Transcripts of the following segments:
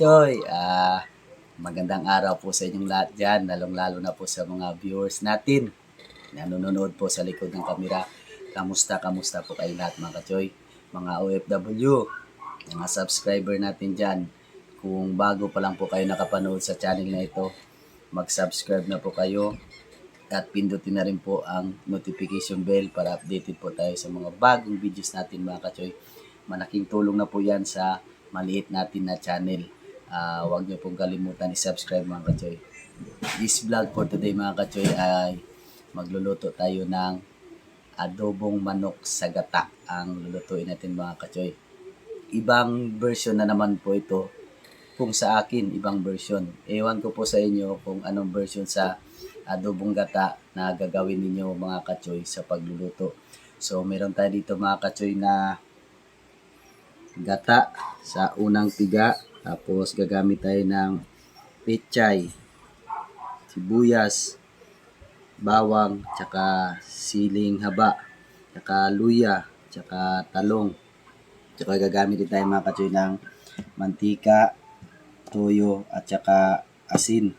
kachoy, magandang araw po sa inyong lahat dyan, lalong-lalo na po sa mga viewers natin na nanonood po sa likod ng kamera. Kamusta po kayo lahat mga kachoy, mga OFW, mga subscriber natin dyan. Kung bago pa lang po kayo nakapanood sa channel na ito, mag-subscribe na po kayo at pindutin na rin po ang notification bell para updated po tayo sa mga bagong videos natin mga kachoy. Malaking tulong na po yan sa maliit natin na channel. Huwag niyo pong kalimutan i-subscribe mga kachoy. This vlog for today mga kachoy ay magluluto tayo ng adobong manok sa gata. Ang lulutuin natin mga kachoy. Ibang version na naman po ito. Kung sa akin, ibang version. Ewan ko po sa inyo kung anong version sa adobong gata na gagawin ninyo mga kachoy sa pagluluto. So meron tayo dito mga kachoy na gata sa unang tiga, tapos gagamit tayo ng pechay, sibuyas, bawang, tsaka siling haba, tsaka luya, tsaka talong, tsaka gagamit din tayo mga kachoy ng mantika, toyo, at tsaka asin.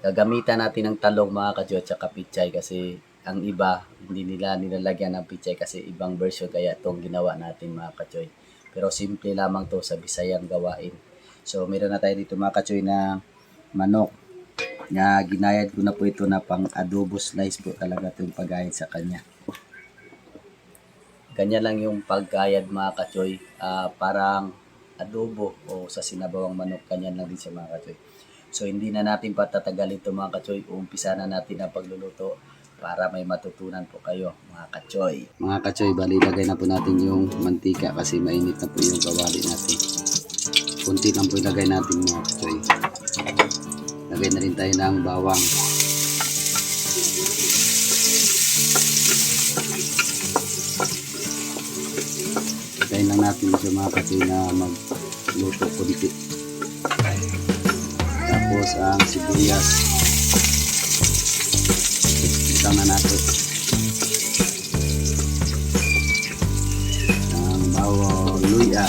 Gagamitan natin ng talong mga kachoy at tsaka pechay kasi ang iba, hindi nila nilalagyan ng pechay kasi ibang version kaya itong ginawa natin mga kachoy. Pero simple lamang to sa Bisayang gawain. So meron na tayo dito mga kachoy na manok na ginayad ko na po ito na pang adobo slice po talaga itong paggayad sa kanya. Ganyan lang yung paggayad mga kachoy. Parang adobo o sa sinabawang manok, ganyan lang din siya mga kachoy. So hindi na natin patatagal ito mga kachoy. Uumpisa na natin ang pagluluto para may matutunan po kayo mga kachoy. Mga kachoy, bali lagay na po natin yung mantika kasi mainit na po yung kawali natin. Kunti lang po ilagay natin mga kachoy. Lagay na rin tayo ng bawang. Lagay lang natin sa mga kachoy na magluto kunti. Tapos ang sibuyas. Sama natin ang bawang, luya,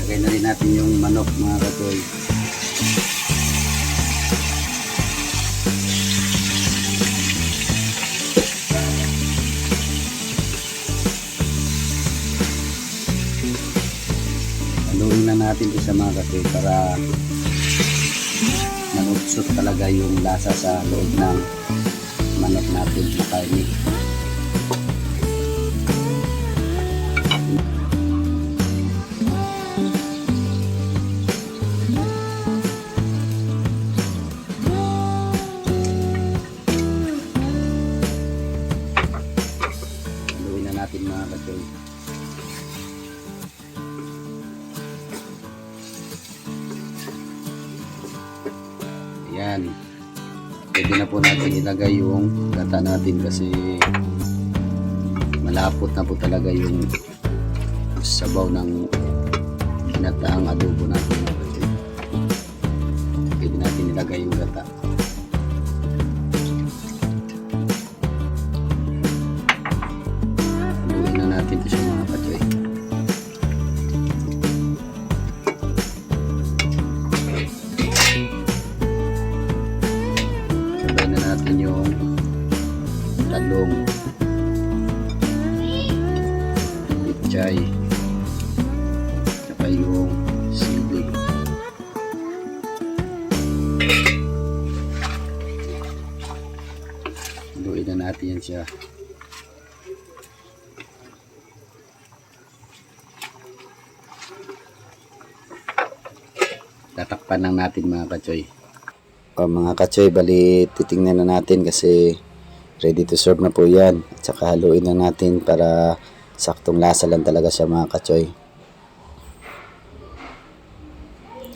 lagay na rin natin yung manok mga kachoy. Haluin na natin ito sa mga kachoy para manutsot talaga yung lasa sa loob ng manok natin na karne. Haluin na natin mga kachoy. Yan. Pwede na po natin ilagay yung gata natin kasi malapot na po talaga yung sabaw ng ginataang adobo natin. Pwede natin ilagay yung gata. Haluin na natin ito sa mga kachoy. Yung talong, pechay, saka yung sili. Haluin na natin yan siya. Tatakpan lang natin mga kachoy. Mga kachoy, bali titingnan na natin kasi ready to serve na po yan. At saka haluin na natin para saktong lasa lang talaga siya mga kachoy.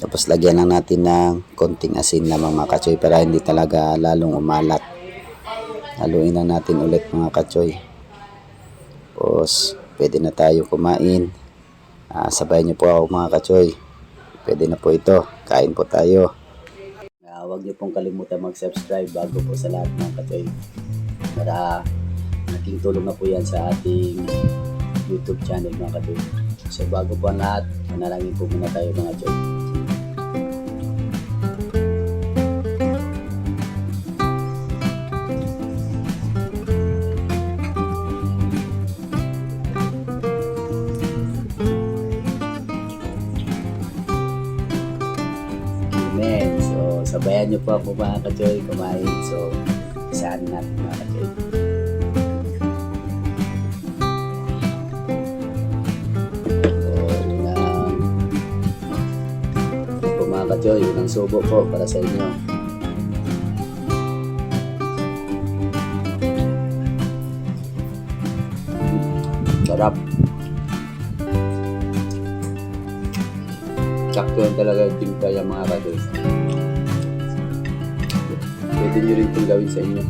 Tapos lagyan lang natin ng konting asin lamang mga kachoy para hindi talaga lalong umalat. Haluin na natin ulit mga kachoy. Tapos pwede na tayo kumain. Sabay niyo po ako mga kachoy. pwede na po ito. Kain po tayo. Huwag niyo pong kalimutan mag-subscribe bago po sa lahat mga kachoy. Para nating tulong na po yan sa ating YouTube channel mga kachoy. So bago po ang lahat, manalangin po muna tayo mga kachoy. Amen. So, sabayan niyo po ako mga kachoy kumain. So, isaan natin mga kachoy. So, ito po mga kachoy, unang subo po para sa inyo. Sarap. Sakto yan talaga yung timpla yung mga kachoy. Pwede nyo rin itong gawin sa inyo.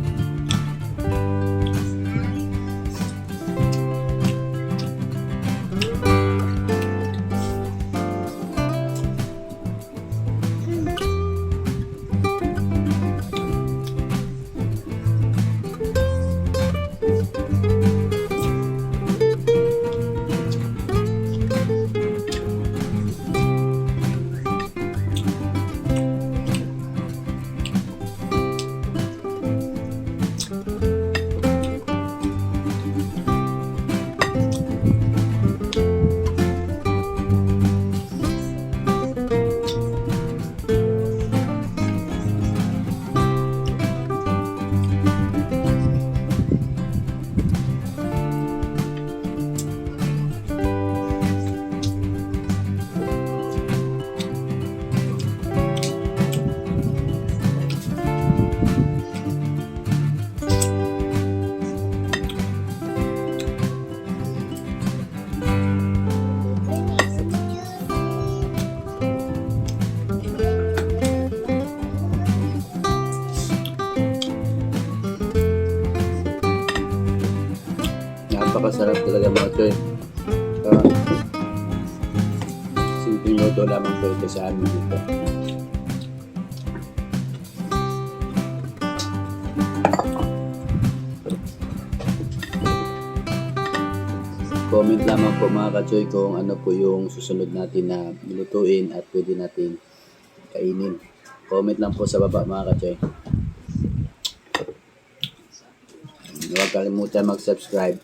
Napakasarap talaga mga choy. Simpleng luto lamang po ito sa amin dito. Comment lamang po mga kachoy kung ano po yung susunod natin na nilutuin at pwede natin kainin. Comment lang po sa baba mga kachoy. Huwag kalimutan mag-subscribe.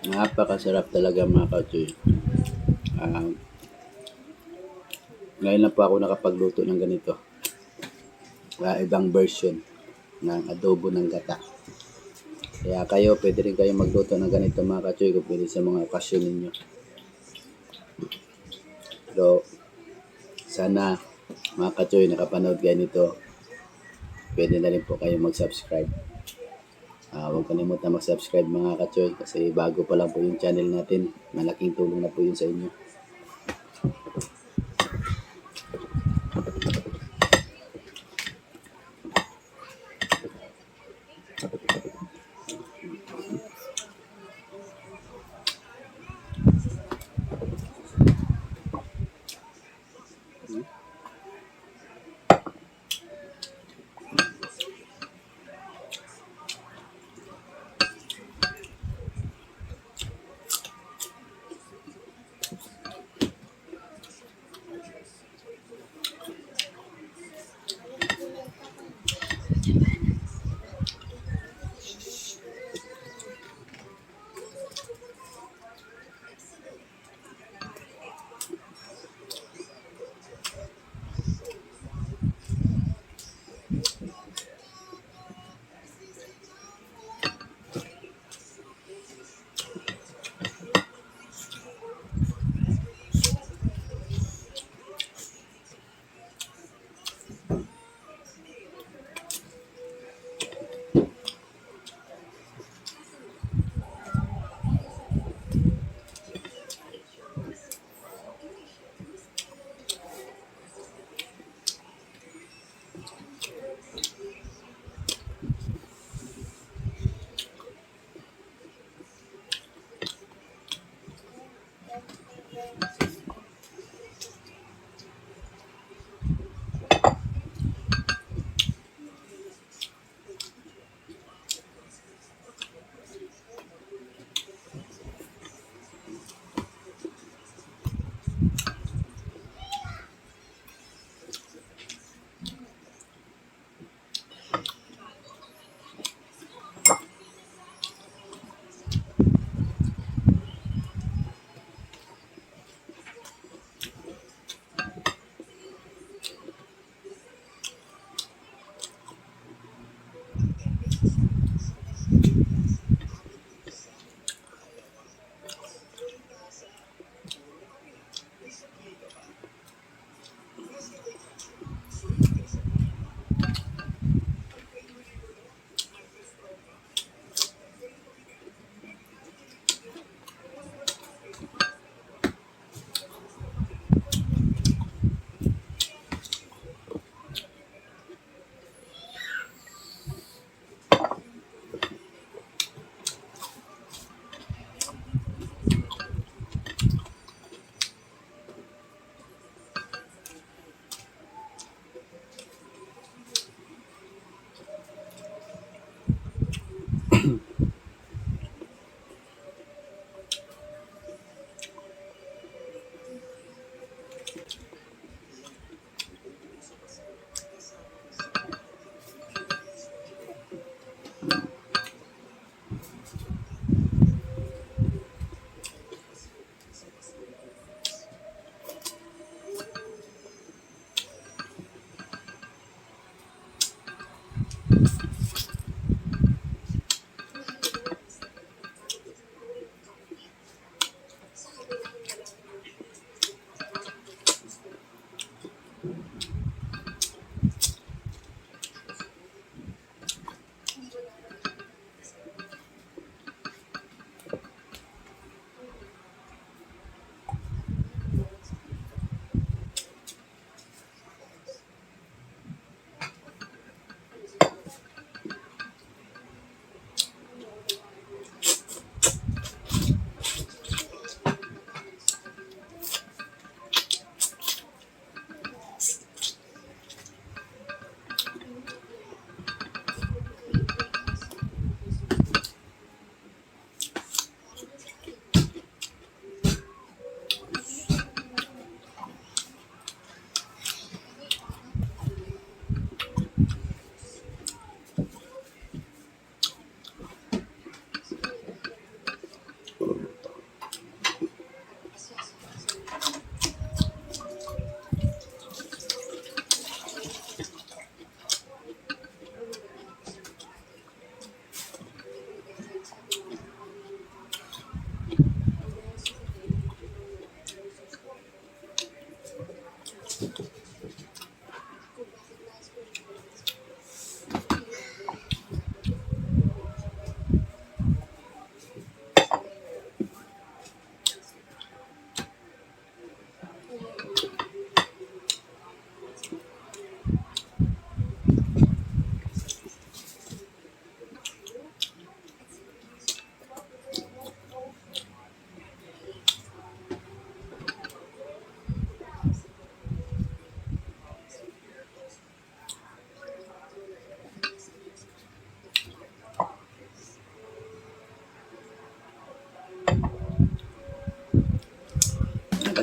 Napakasarap talaga mga kachoy. Ah, ngayon lang po ako nakapagluto ng ganito. Ibang version ng adobo ng gata. Kaya kayo, pwede rin kayo magluto ng ganito mga kachoy kung pwede sa mga okasyon ninyo. Pero sana mga kachoy nakapanood kayo nito, pwede na rin po kayo mag-subscribe. Huwag kalimutan mag-subscribe mga kachoy kasi bago pa lang po yung channel natin. Malaking tulong na po yun sa inyo.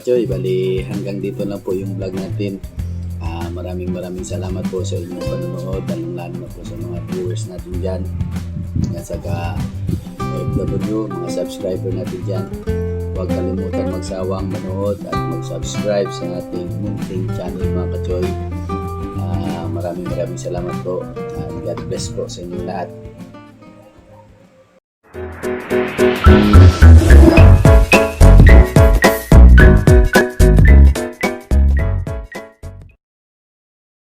Kachoy, bali hanggang dito lang po yung vlog natin. Maraming salamat po sa inyong panonood, lalo na po sa mga viewers natin dyan. At saka OFW, mga subscriber natin dyan. Huwag kalimutan magsawang manood at mag-subscribe sa ating munting channel mga Kachoy. Maraming salamat po. God bless po sa inyong lahat.